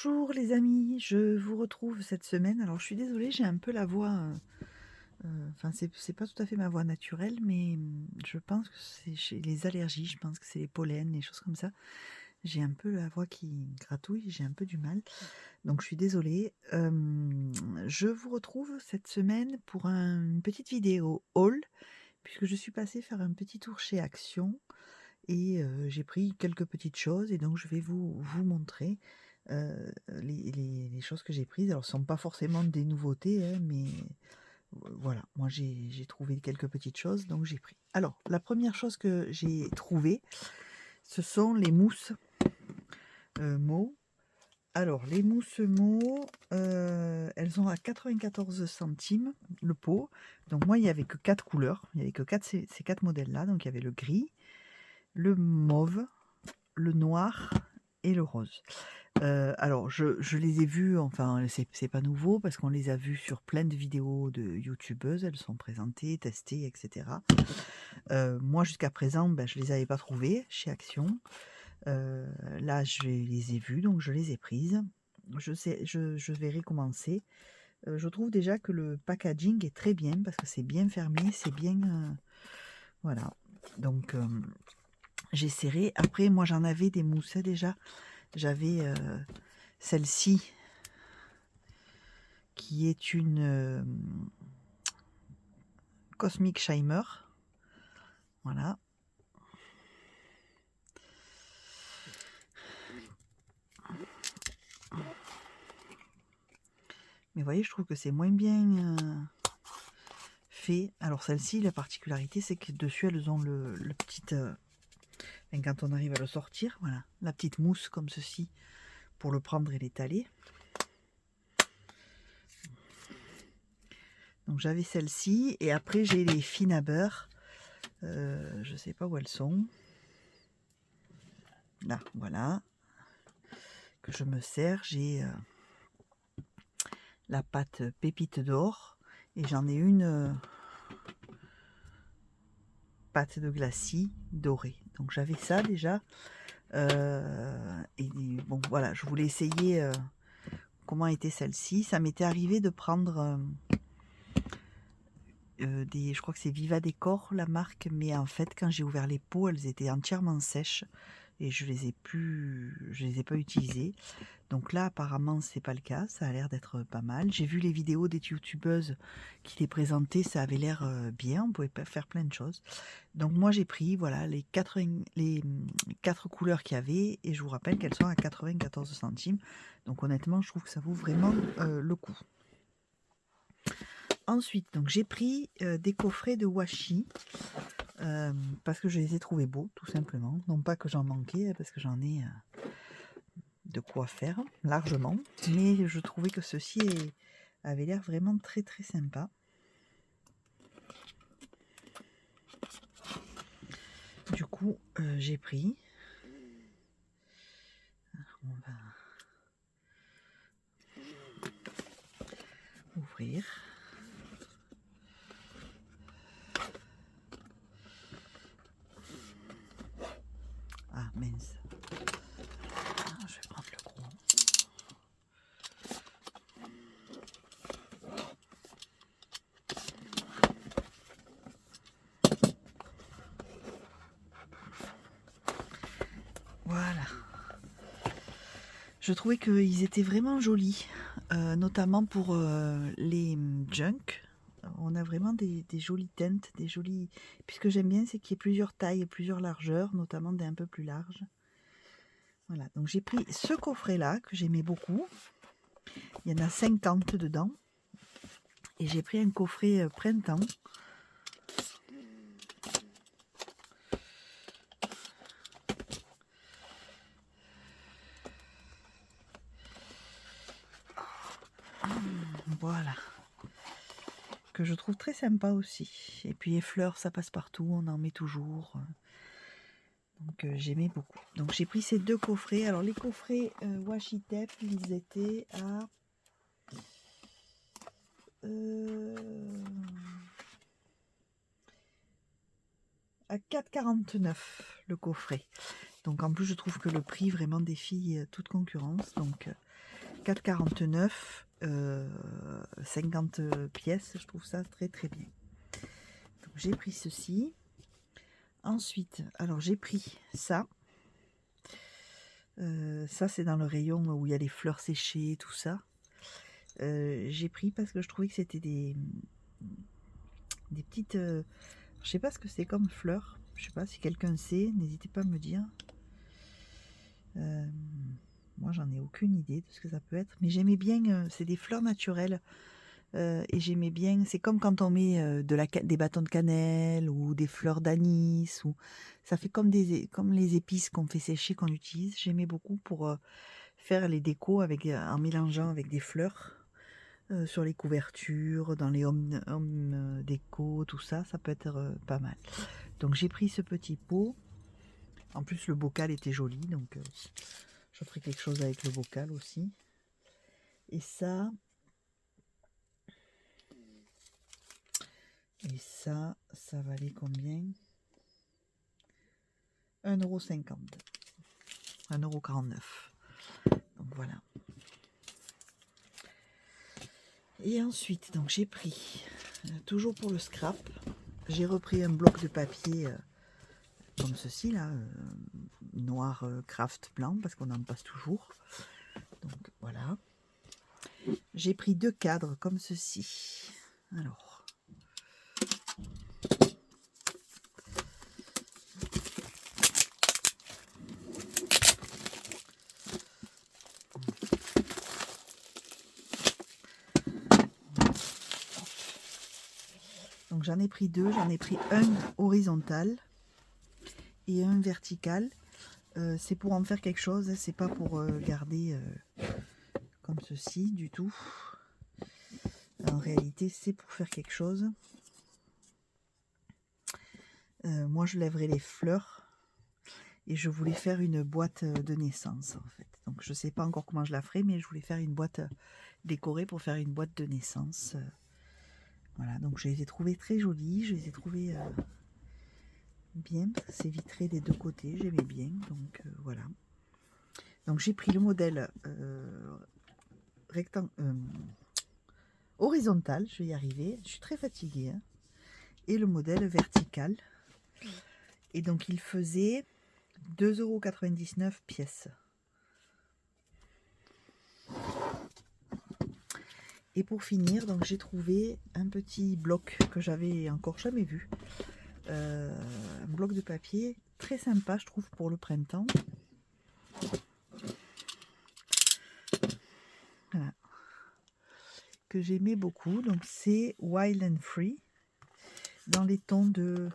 Bonjour les amis, je vous retrouve cette semaine. Alors je suis désolée, j'ai un peu la voix, enfin c'est pas tout à fait ma voix naturelle, mais je pense que c'est chez les allergies, je pense que c'est les pollens, les choses comme ça. J'ai un peu la voix qui gratouille, j'ai un peu du mal, donc je suis désolée. Je vous retrouve cette semaine pour une petite vidéo haul, puisque je suis passée faire un petit tour chez Action et j'ai pris quelques petites choses et donc je vais vous montrer les choses que j'ai prises. Alors ce ne sont pas forcément des nouveautés, hein, mais voilà, moi j'ai trouvé quelques petites choses, donc j'ai pris. Alors la première chose que j'ai trouvée, ce sont les mousses Mo. Alors les mousses Mo, elles ont à 94 centimes le pot. Donc moi il n'y avait que 4 couleurs, il n'y avait que ces 4 modèles là. Donc il y avait le gris, le mauve, le noir et le rose. Alors je les ai vus, enfin c'est pas nouveau parce qu'on les a vus sur plein de vidéos de youtubeuses, elles sont présentées, testées, etc. Moi jusqu'à présent, je les avais pas trouvées chez Action. Là je les ai vues, donc je les ai prises. Je verrai comment c'est. Je trouve déjà que le packaging est très bien parce que c'est bien fermé, c'est bien... voilà. Donc j'essaierai. Après moi j'en avais des mousses déjà. J'avais celle-ci qui est une Cosmic Shimer. Voilà. Mais vous voyez, je trouve que c'est moins bien fait. Alors celle-ci, la particularité, c'est que dessus, elles ont le petit... quand on arrive à le sortir, voilà, la petite mousse comme ceci pour le prendre et l'étaler. Donc j'avais celle-ci et après j'ai les fines à beurre. Je sais pas où elles sont. Là, voilà. Que je me sers. J'ai la pâte pépite d'or et j'en ai une pâte de glacis dorée. Donc j'avais ça déjà. Et bon voilà, je voulais essayer comment était celle-ci. Ça m'était arrivé de prendre je crois que c'est Viva Décor la marque, mais en fait quand j'ai ouvert les pots, elles étaient entièrement sèches et je les ai pas utilisées. Donc là apparemment c'est pas le cas, ça a l'air d'être pas mal. J'ai vu les vidéos des youtubeuses qui les présentaient, ça avait l'air bien, on pouvait faire plein de choses. Donc moi j'ai pris voilà les 4 couleurs qu'il y avait et je vous rappelle qu'elles sont à 94 centimes. Donc honnêtement je trouve que ça vaut vraiment le coup. Ensuite, donc j'ai pris des coffrets de washi parce que je les ai trouvés beaux, tout simplement. Non pas que j'en manquais, parce que j'en ai de quoi faire largement, mais je trouvais que ceci avait l'air vraiment très très sympa. Du coup, j'ai pris. On va ouvrir. Ah mince. Je vais prendre le gros. Voilà. Je trouvais qu'ils étaient vraiment jolis, notamment pour les junk. On a vraiment des jolies teintes, des jolies... Puis ce que j'aime bien, c'est qu'il y ait plusieurs tailles et plusieurs largeurs, notamment des un peu plus larges. Voilà, donc j'ai pris ce coffret-là, que j'aimais beaucoup. Il y en a 50 dedans. Et j'ai pris un coffret printemps. Voilà. Que je trouve très sympa aussi. Et puis les fleurs, ça passe partout, on en met toujours. Donc j'aimais beaucoup. Donc j'ai pris ces deux coffrets. Alors les coffrets washi tape, ils étaient à 4,49 le coffret. Donc en plus je trouve que le prix vraiment défie toute concurrence. Donc 4,49 50 pièces, je trouve ça très très bien. Donc j'ai pris ceci. Ensuite, alors j'ai pris ça. Ça c'est dans le rayon où il y a les fleurs séchées, tout ça. J'ai pris parce que je trouvais que c'était des petites... je sais pas ce que c'est comme fleurs. Je sais pas si quelqu'un sait, n'hésitez pas à me dire. Moi j'en ai aucune idée de ce que ça peut être. Mais j'aimais bien, c'est des fleurs naturelles. Et j'aimais bien, c'est comme quand on met des bâtons de cannelle ou des fleurs d'anis. Ça fait comme les épices qu'on fait sécher, qu'on utilise. J'aimais beaucoup pour faire les décos en mélangeant avec des fleurs. Sur les couvertures, dans les home déco, tout ça, ça peut être pas mal. Donc j'ai pris ce petit pot. En plus le bocal était joli, donc je ferai quelque chose avec le bocal aussi. Et ça valait combien? 1,50 €. 1,49 €. Donc voilà. Et ensuite, donc j'ai pris, toujours pour le scrap, j'ai repris un bloc de papier comme ceci là, noir craft blanc, parce qu'on en passe toujours. Donc voilà. J'ai pris 2 cadres comme ceci. Alors. Donc j'en ai pris 2, j'en ai pris un horizontal et un vertical. C'est pour en faire quelque chose, c'est pas pour garder comme ceci du tout. En réalité, c'est pour faire quelque chose. Moi, je lèverai les fleurs et je voulais faire une boîte de naissance en fait. Donc, je sais pas encore comment je la ferai, mais je voulais faire une boîte décorée pour faire une boîte de naissance. Voilà, donc je les ai trouvées très jolies, je les ai trouvées bien, parce que c'est vitré des deux côtés, j'aimais bien, donc voilà. Donc j'ai pris le modèle horizontal, je vais y arriver, je suis très fatiguée, hein, et le modèle vertical. Et donc il faisait 2,99 € pièce. Et pour finir, donc j'ai trouvé un petit bloc que j'avais encore jamais vu. Un bloc de papier très sympa, je trouve, pour le printemps. Voilà. Que j'aimais beaucoup. Donc c'est Wild and Free, dans les tons de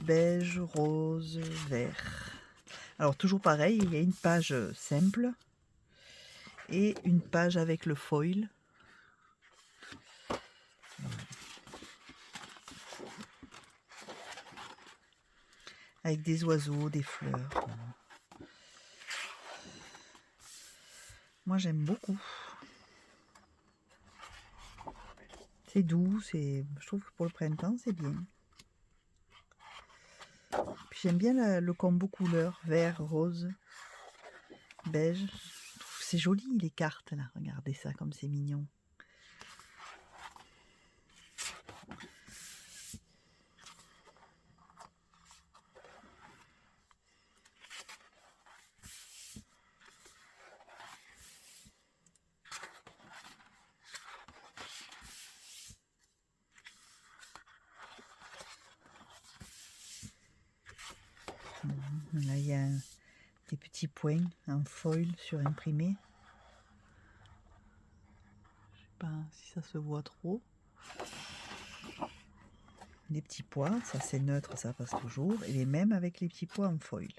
beige, rose, vert. Alors toujours pareil, il y a une page simple et une page avec le foil. Avec des oiseaux, des fleurs. Moi j'aime beaucoup. C'est doux, je trouve que pour le printemps c'est bien. Puis j'aime bien le combo couleur, vert, rose, beige. C'est joli les cartes là, regardez ça comme c'est mignon. Là il y a des petits points en foil surimprimé. Je sais pas si ça se voit trop. Des petits pois, ça c'est neutre, ça passe toujours. Et les mêmes avec les petits pois en foil.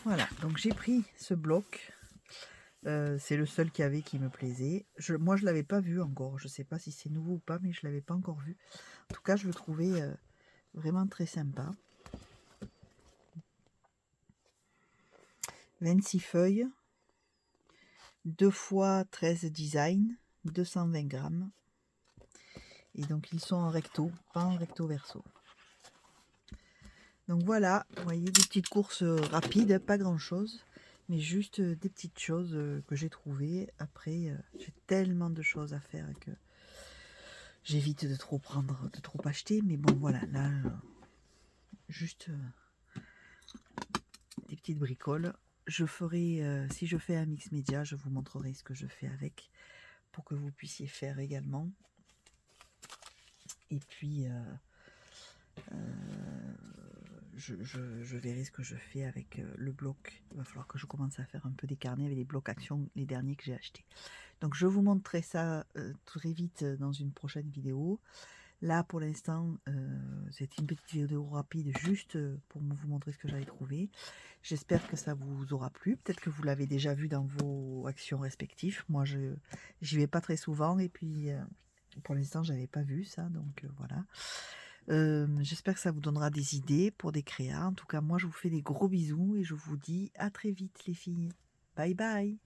Voilà, donc j'ai pris ce bloc. C'est le seul qu'il y avait qui me plaisait. Moi je l'avais pas vu encore. Je sais pas si c'est nouveau ou pas, mais je l'avais pas encore vu. En tout cas, je le trouvais vraiment très sympa. 26 feuilles, 2 x 13 design, 220 grammes. Et donc ils sont en recto, pas en recto verso. Donc voilà, vous voyez, des petites courses rapides, pas grand chose. mais juste des petites choses que j'ai trouvées. Après, j'ai tellement de choses à faire que j'évite de trop prendre, de trop acheter. Mais bon, voilà, là, juste des petites bricoles. Je ferai, si je fais un mix média, je vous montrerai ce que je fais avec pour que vous puissiez faire également. Et puis, je verrai ce que je fais avec le bloc. Il va falloir que je commence à faire un peu des carnets avec les blocs actions, les derniers que j'ai achetés. Donc je vous montrerai ça très vite dans une prochaine vidéo. Là pour l'instant, c'est une petite vidéo rapide juste pour vous montrer ce que j'avais trouvé. J'espère que ça vous aura plu. Peut-être que vous l'avez déjà vu dans vos actions respectives. Moi, j'y vais pas très souvent et puis pour l'instant, j'avais pas vu ça. Donc voilà. J'espère que ça vous donnera des idées pour des créas. En tout cas, moi, je vous fais des gros bisous et je vous dis à très vite les filles. Bye bye.